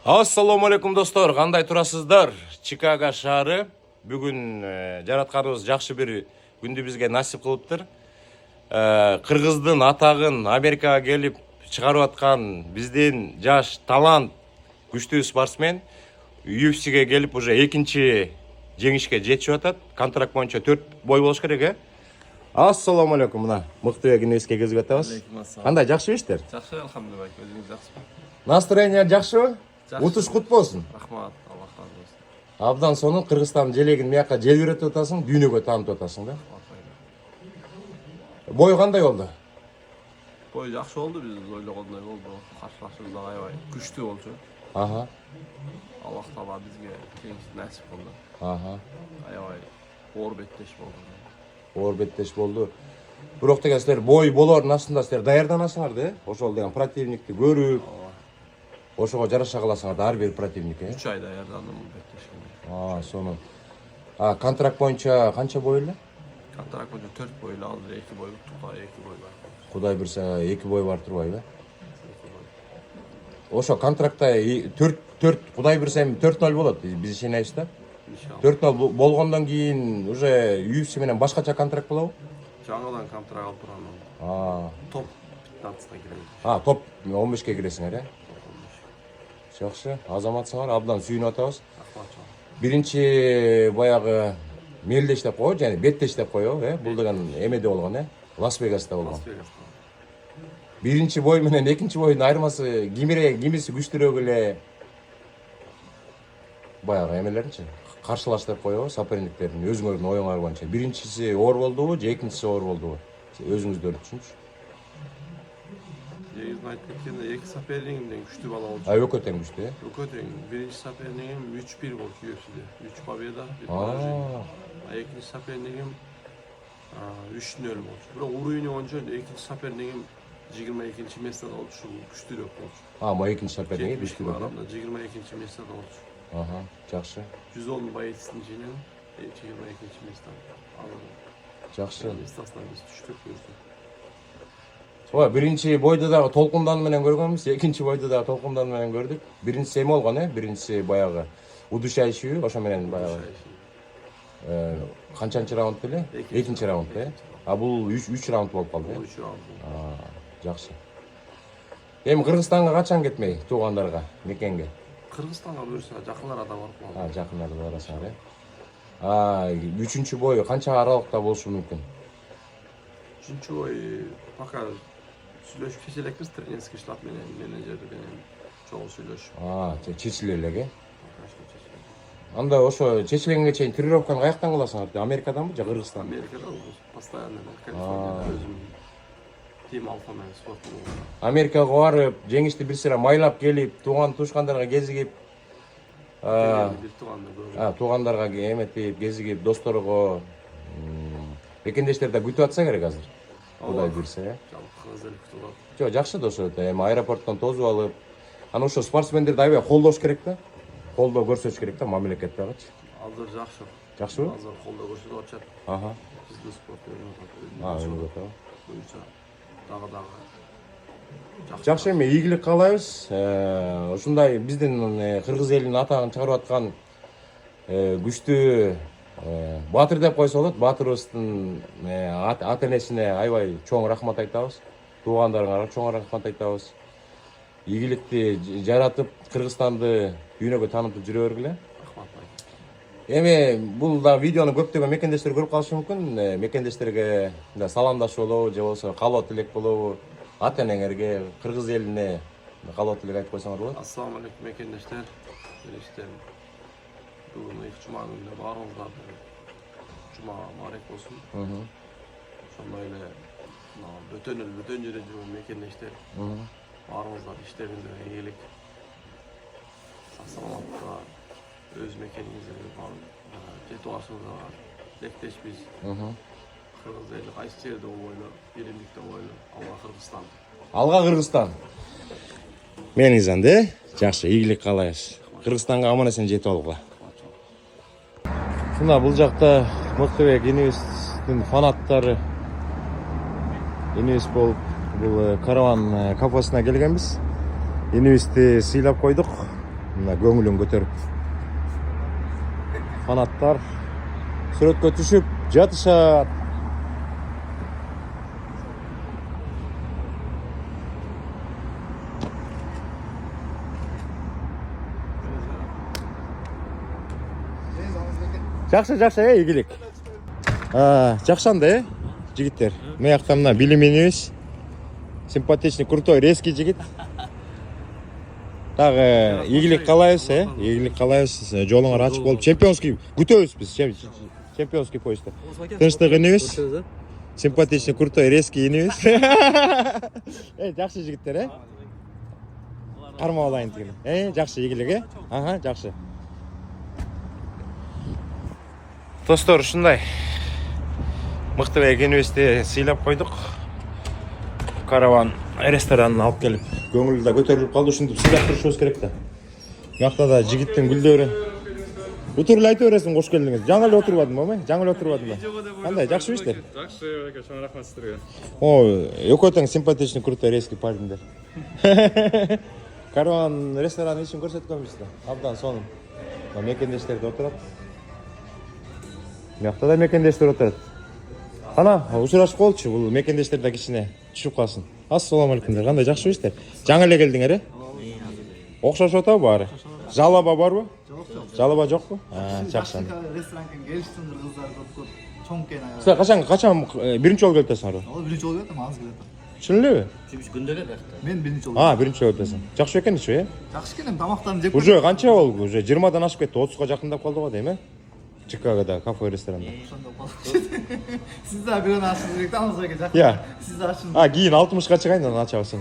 Ассаламу алейкум достор, кандай турасыздар? Чикаго шаары бүгүн жаратканыбыз жакшы бир күндү бизге насип кылыптыр. Кыргыздын атагын Америкага келип чыгарып аткан биздин жаш талант күчтүү спортсмен UFC'ге келип уже экинчи жеңишке жетишип атат. Контракт боюнча 4 бой болуш керек, Ассаламу алейкум, мына Мыктыбек инебизге кезип атабыз. Кандай, жакшыбы? Жакшы, алхамдулилlah, өзүңүз жакшысызбы? Настроение жакшыбы? Жакшы. Утуш кут болсун. Рахмат, Аллах разы болсун. Абдан сонун Кыргызстандын желегин мияка желбиретип атасың, дүйнөгө таанытып атасың да. Бой кандай болду? Бой жакшы болду, биз ойлогондой болду. Каршылашыбыз да аябай күчтүү болчу. Аллах таала бизге жеңиш насип кылды. Аябай оор беттеш болду. Оор беттеш болду. Бирок деген силер бой болордун астында силер даярданасыңар да, ошол деген противникти көрүп, ошого жараша каласыңар да ар бир противникке. 3 ай даярдандым беттешке. Сонун. Контракт боюнча канча бой эле? Контракт боюнча 4 бой эле, азыр 2 бой, Кудай 2 бой бар. Кудай бурса 2 бой бар турбайбы? Ошо контрактта 4 Кудай бурса эми 4-0 болот, биз ишенебиз да. 4-0 болгондон кийин уже UFC менен башкача контракт болобу? Жаңадан контракт алып турам. Топ 15-ка кирем. Топ 15-ке киресиңер, Жакшы, азаматсыңар, абдан сүйүнүп атабыз. Биринчи баягы мелдеш деп коебу, жана беттеш деп коебу, бул деген эмеде болгон, Лас-Вегаста болгон. Биринчи бой менен экинчи бойдун айырмасы кимиси күчтүүрөөк эле баягы эмелеринчи каршылаш деп коебу, соперниктердин өзүңөрдүн оюңар боюнча. Биринчиси оор болдубу, же экинчиси оор болдубу? Өзүңүздөр түшүнчү. Негизин айтып кеткенде эки сопернигимден күчтүү бала болчу. Экөө тең күчтүү, Экөө тең. Биринчи сопернигим 3-1 болчу UFC'де. 3 победа, 1 поражение. Экинчи сопернигим 3-0 болчу. Бирок уровень боюнча экинчи сопернигим 22-чи местеде болчу, күчтүүрөөк болчу. Экинчи соперниги күчтүүрөөк. 22-чи местеде болчу. Жакшы. 110 боецтин ичинен 22-чи месте. Жакшы. Местасынан биз түштүк өзү. Биринчи бойду дагы толкундан менен көргөнбүз, экинчи бойду дагы толкундан менен көрдүк. Биринчиси эме болгон, Биринчиси баягы удушающий, ошо менен баягы канчанчы раунд эле? Экинчи раунд, Бул 3 раунд болуп калды, 3 раунд. Жакшы. Эми Кыргызстанга качан кетмей, туугандарга, мекенге? Кыргызстанга буюрса жакын арада барып калам. Жакын арада барасыңар, 3-чү бой канча аралыкта болушу мүмкүн? 3-чү бой пока сүйлөшүп чече элекпиз, тренерский штаб менен, менеджер менен чогуу сүйлөшүп. Чечиле элек, Анда ошо чечилгенге чейин тренировканы каяктан кыласыңар? Америкаданбы же Кыргызстандан? Америкадан постоянно Калифорнияда өзүм тим алфа менен спорт. Америкага барып, жеңишти бир сыйра майлап келип, тууган тушкандарга кезигип, туугандарга эметип, кезигип, досторго, экендештер да күтүп атса керек азыр. Кудай буйрса, Жок, жакшы досо, эми аэропорттон тосуп алып, анан ошо спортсмендерди аябай колдош керек да. Колдоо көрсөтүш керек да мамлекет дагычы. Азыр жакшы. Жакшыбы? Азыр колдоо көрсөтүп атышат. Биздин спорт өнүгүп атат. Буюрса дагы Жакшы, эми ийгилик каалайбыз. Ушундай биздин кыргыз элинин атагын чыгарып аткан күчтүү Батыр деп койсо болот. Батырыбыздын ата-энесине аябай чоң рахмат айтабыз. Туугандарга чоң рахмат айтабыз. Ийгиликти жаратып, Кыргызстанды дүйнөгө таанытып жүрө бергиле. Эми бул да видеону көптөгөн мекендештер көрүп калышы мүмкүн. Мекендештерге саламдашып болобу, же болбосо каалоо тилек болобу, ата-энеңерге, кыргыз элине каалоо тилек айтып койсоңор болот. Ассаламу алейкум мекендештер. Бүгүн жума күнүндө баарыңыздарга жума мубарак болсун. Ошондой эле бөтөн жерде жүргөн мекендештер, баарыңыздар иштериңизде ийгилик, сак-саламатка, өз мекениңизге жетип алышыңызга тилектешпиз. Кыргыз эли кайсы жерде болбойлу, биримдикте болойлу. Алга Кыргызстан. Менизан, жакшы, ийгилик каалайбыз. Кыргызстанга аман-эсен жетип алгыла. Мына бул жакта Мыктыбек инебиздин фанаттары инебиз болуп, бул караван кафесине келгенбиз. Инибизди сыйлап койдук. мына көңүлүн көтөрүп. Канаттар сүрөткө түшүп жатышат. Жакшы, ийгилик. Жакшанды, жигиттер. Мыякта мына билиминибиз. Симпатичный, крутой, резкий жигит. Дагы ийгилик каалайбыз, ийгилик каалайбыз. Жолуңар ачык болуп, чемпионский күтөбүз биз. Чемпионский поездда. Тынчтык инибиз. Симпатичный, крутой, резкий инибиз. Жакшы жигиттер, кармап алайын тигини. Жакшы ийгилик, Ага, жакшы. Достор, ушундай мыктыбек экенибизди сыйлап койдук. Караван ресторанына алып келип, көңүлү да көтөрүлүп калды. Ушинтип сыйлап турушубуз керек да. Мыякта да жигиттин гүлдөрү. Утуруп айта бересиң, кош келдиңиз. Жаңы эле отурбадымбы? Жаңы эле отурбадымбы? Кандай, жакшыбысыздар? Жакшы, чоң рахмат сиздерге. Экөө тең симпатичный, крутой, резкий парниндер. Караван рестораны ишин көрсөткөнбүз да. Абдан сонун. Мекендештер да отурат. Мыякта да мекендештер отурат. Ана, учурашып болчу, бул мекендештер да кичине түшүп калсын. Ассаламу алейкумдер. Кандай, жакшыбысыздар? Жаңы эле келдиңер, Окшошуп атабы баары? Жалаба барбы? Жалаба жокпу? Жакшы. Ресторанга келиштиңдер, кыздар көп чоң экен. Силер качан биринчи жолу келип атасыңарбы? Биринчи жолу келдим, аз келет. Чын элеби? Күндө эле бакта. Мен биринчи жолу. Биринчи жолу келип атасың. Жакшы экен ичи, Жакшы экен, тамактарын жеп. Уже канча болду? Уже 20дан ашып кетти, 30га жакындап калды го дейм, Чикагода кафе ресторанда. Сиз да бирөө ашыңыз керек, тамак керек жак. Я. Сиз да ашыңыз. Кийин 60га чыгайын, анан ачабыз.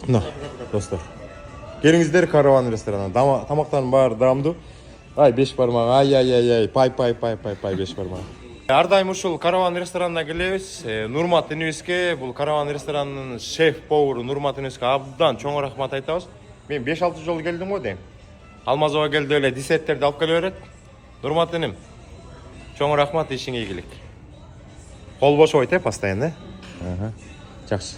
Мына, достор. Келиңиздер караван ресторанына. Тамактардын баары даамдуу. Беш бармак. Пай 5 бармак. Ар дайым ушул караван ресторанына келебиз. Нурмат инибизге, бул караван ресторанынын шеф-повару Нурмат инибизге абдан чоң рахмат айтабыз. Мен 5-6 жолу келдим го дейм. Алмазова келди эле десерттерди алып келе берет. Нурмат иним. Чоң рахмат, ишиңе ийгилик. Кол бошобойт, постоянно. Жакшы.